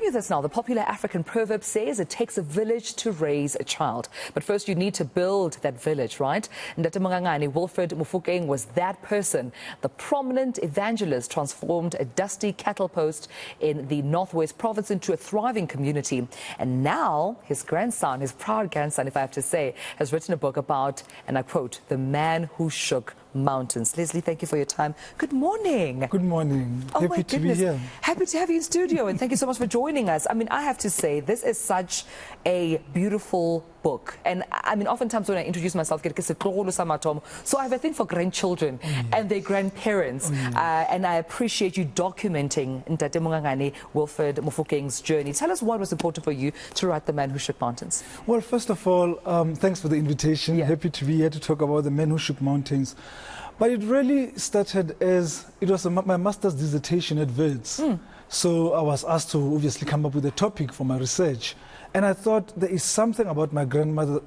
you this now. The popular African proverb says it takes a village to raise a child. But first you need to build that village, right? Mongangane Wilfred Mofokeng was that person. The prominent evangelist transformed a dusty cattle post in the Northwest province into a thriving community. And now his grandson, his proud grandson, if I have to say, has written a book about, and I quote, the man who shook mountains. Leslie, thank you for your time. Good morning. Good morning. Oh, happy to be here. Happy to have you in studio, and thank you so much for joining us. I mean, I have to say, this is such a beautiful book. And I mean, oftentimes when I introduce myself, so I have a thing for grandchildren and their grandparents. And I appreciate you documenting Ntate Mongangane Wilfred Mofokeng's journey. Tell us what was important for you to write The Man Who Shook Mountains. Well, first of all, thanks for the invitation. Happy to be here to talk about The Man Who Shook Mountains. But it really started as, it was my master's dissertation at Wits. So I was asked to obviously come up with a topic for my research. And I thought there is something about my grandfather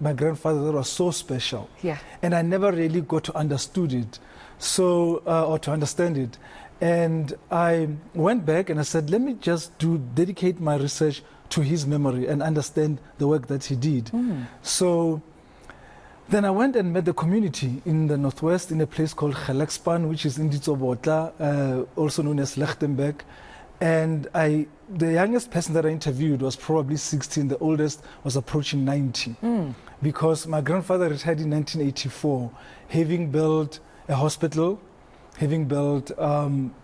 that was so special. And I never really got to understood it, or to understand it. And I went back and I said, let me just dedicate my research to his memory and understand the work that he did. So then I went and met the community in the Northwest in a place called Gelexpan, which is in Ditsobotla, also known as Lichtenberg. And the youngest person that I interviewed was probably 16, the oldest was approaching 90. Because my grandfather retired in 1984, having built a hospital, having built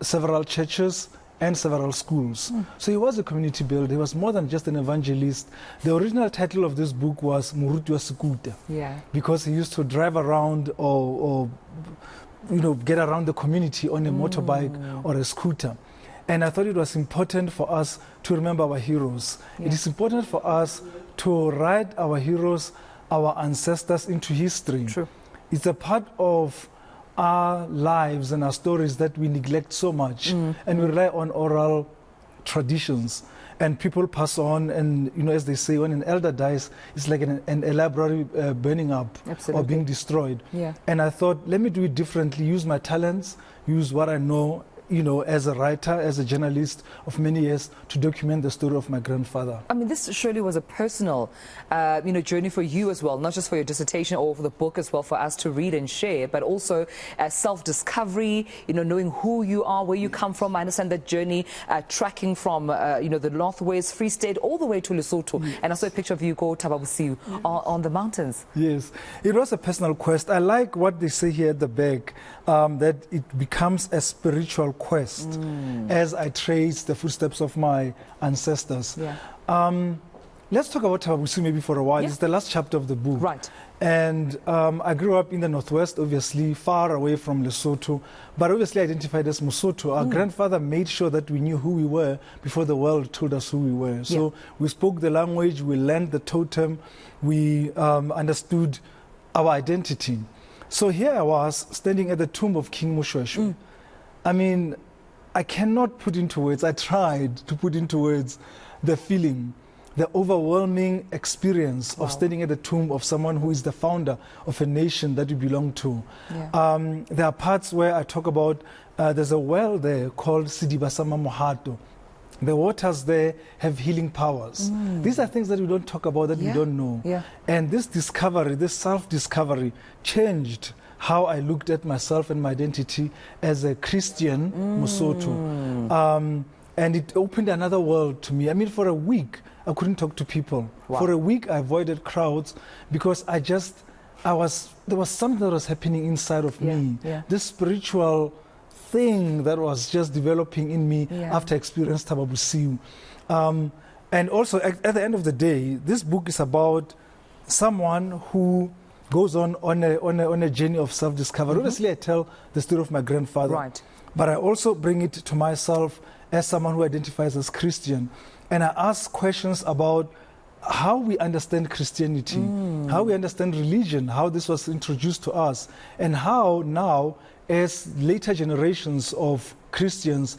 several churches and several schools. So he was a community builder. He was more than just an evangelist. The original title of this book was Muruti wa Sekuta, because he used to drive around or get around the community on a motorbike or a scooter. And I thought it was important for us to remember our heroes. It is important for us to write our heroes, our ancestors into history. It's a part of our lives and our stories that we neglect so much, and we rely on oral traditions. And people pass on, and as they say, when an elder dies, it's like a library burning up or being destroyed. And I thought, let me do it differently, use my talents, use what I know, as a writer, as a journalist of many years, to document the story of my grandfather. I mean, this surely was a personal, journey for you as well, not just for your dissertation or for the book as well, for us to read and share, but also self-discovery, knowing who you are, where you come from. I understand that journey, tracking from, the Northwest, Free State, all the way to Lesotho. And I saw a picture of you go Tababusiu on the mountains. Yes, it was a personal quest. I like what they say here at the back, that it becomes a spiritual quest as I trace the footsteps of my ancestors. Let's talk about Tababusiu maybe for a while. It's the last chapter of the book. And I grew up in the Northwest, obviously, far away from Lesotho, but obviously identified as Mosotho. Our grandfather made sure that we knew who we were before the world told us who we were. So we spoke the language, we learned the totem, we understood our identity. So here I was, standing at the tomb of King Moshoeshoe. I mean, I cannot put into words, I tried to put into words the feeling, the overwhelming experience of standing at the tomb of someone who is the founder of a nation that we belong to. There are parts where I talk about, there's a well there called Sidibasama Mohato. The waters there have healing powers. These are things that we don't talk about, that we don't know. And this discovery, this self-discovery, changed how I looked at myself and my identity as a Christian Mosotho. And it opened another world to me. I mean, for a week, I couldn't talk to people. For a week, I avoided crowds because there was something that was happening inside of me. This spiritual thing that was just developing in me after I experienced Tababusiu. And also, at the end of the day, this book is about someone who goes on a journey of self-discovery. Obviously, I tell the story of my grandfather, but I also bring it to myself as someone who identifies as Christian. And I ask questions about how we understand Christianity, how we understand religion, how this was introduced to us, and how now, as later generations of Christians,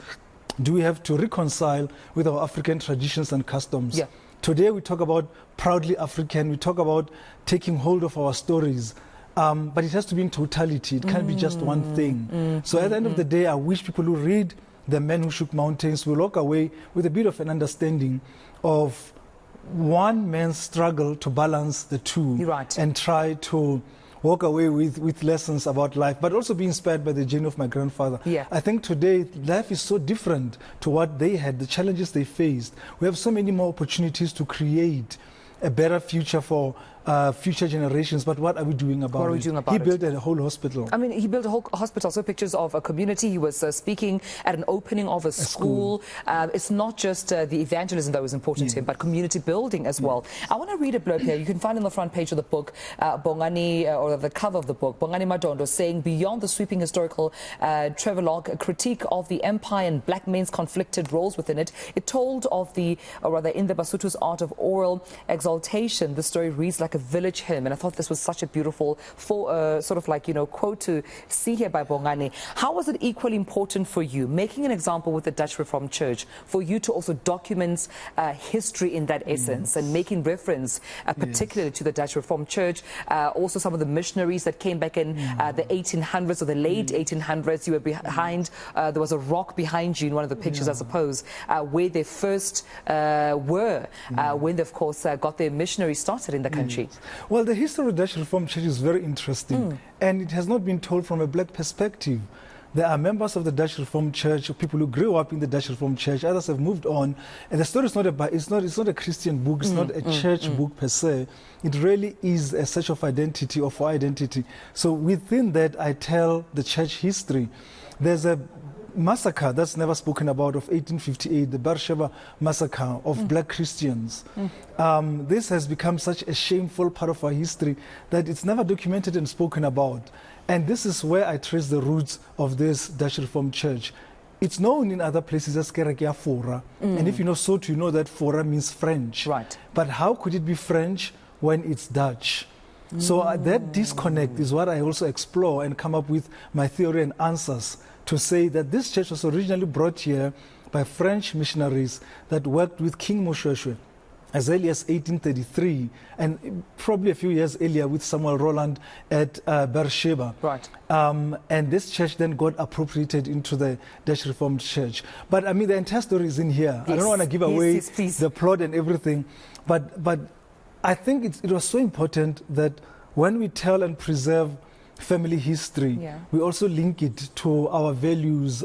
do we have to reconcile with our African traditions and customs. Today we talk about proudly African, we talk about taking hold of our stories, but it has to be in totality. It can't be just one thing. So at the end of the day, I wish people who read The Man Who Shook Mountains, we'll walk away with a bit of an understanding of one man's struggle to balance the two. Right. And try to walk away with lessons about life, but also be inspired by the journey of my grandfather. Yeah. I think today life is so different to what they had, the challenges they faced. We have so many more opportunities to create a better future for future generations, but what are we doing about it? What are we doing about it? He built a whole hospital. I mean, he built a whole hospital, so pictures of a community. He was speaking at an opening of a school. It's not just the evangelism that was important to him, but community building as well. I want to read a blurb here. You can find on the front page of the book, Bongani, or the cover of the book, Bongani Madondo saying, beyond the sweeping historical travelogue, a critique of the empire and black men's conflicted roles within it, it told of the, or rather in the Basotho's art of oral exaltation, the story reads like a village hymn, and I thought this was such a beautiful sort of like, quote to see here by Bongani. How was it equally important for you, making an example with the Dutch Reformed Church, for you to also document history in that essence and making reference particularly to the Dutch Reformed Church, also some of the missionaries that came back in the 1800s or the late 1800s. You were behind, there was a rock behind you in one of the pictures, I suppose, where they first were, when they, of course, got their missionaries started in the country. Well, the history of the Dutch Reformed Church is very interesting, and it has not been told from a black perspective. There are members of the Dutch Reformed Church, people who grew up in the Dutch Reformed Church. Others have moved on, and the story is not about. It's not a Christian book. It's not a church book per se. It really is a search of identity or for identity. So within that, I tell the church history. There's a massacre that's never spoken about of 1858, the Beersheba massacre of black Christians. This has become such a shameful part of our history that it's never documented and spoken about. And this is where I trace the roots of this Dutch Reformed Church. It's known in other places as Kerekia Fora. And if you know Sotho, you know that Fora means French. Right. But how could it be French when it's Dutch? So that disconnect is what I also explore and come up with my theory and answers to say that this church was originally brought here by French missionaries that worked with King Moshoeshoe as early as 1833, and probably a few years earlier with Samuel Roland at Beersheba. Right. And this church then got appropriated into the Dutch Reformed Church. But I mean, the entire story is in here. Yes. I don't want to give away please. the plot and everything, but I think it was so important that when we tell and preserve family history, we also link it to our values,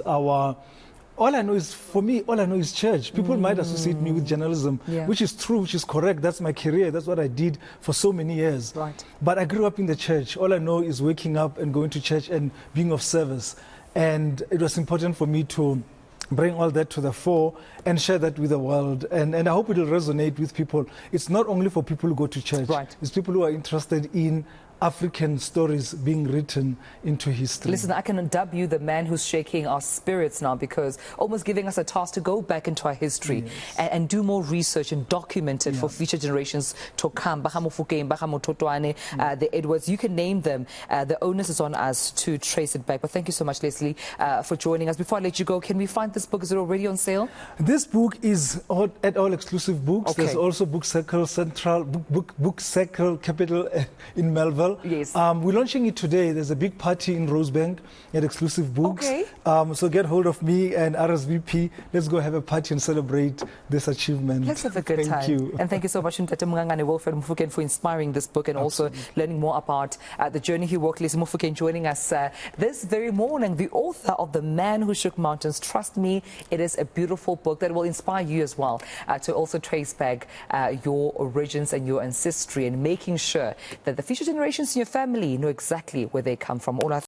all I know is, for me, all I know is church. People might associate me with journalism, which is true, which is correct. That's my career. That's what I did for so many years. Right. But I grew up in the church. All I know is waking up and going to church and being of service. And it was important for me to bring all that to the fore and share that with the world. And I hope it will resonate with people. It's not only for people who go to church. Right. It's people who are interested in African stories being written into history. Listen, I can dub you the man who's shaking our spirits now, because almost giving us a task to go back into our history and do more research and document it for future generations to come. Mofokeng, Totwane, the Edwards, you can name them. The onus is on us to trace it back. But thank you so much, Leslie, for joining us. Before I let you go, can we find this book? Is it already on sale? This book is at all exclusive books. Okay. There's also Book Circle Central, Book Circle Capital in Melville. Yes. We're launching it today. There's a big party in Rosebank at Exclusive Books. Okay. So get hold of me and RSVP. Let's go have a party and celebrate this achievement. Let's have a good time. Thank you. And thank you so much, Mongangane Wilfred Mofokeng, for inspiring this book and also learning more about the journey he walked. Leslie Mofokeng joining us this very morning, the author of The Man Who Shook Mountains. Trust me, it is a beautiful book that will inspire you as well to also trace back your origins and your ancestry, and making sure that the future generations in your family know exactly where they come from. All our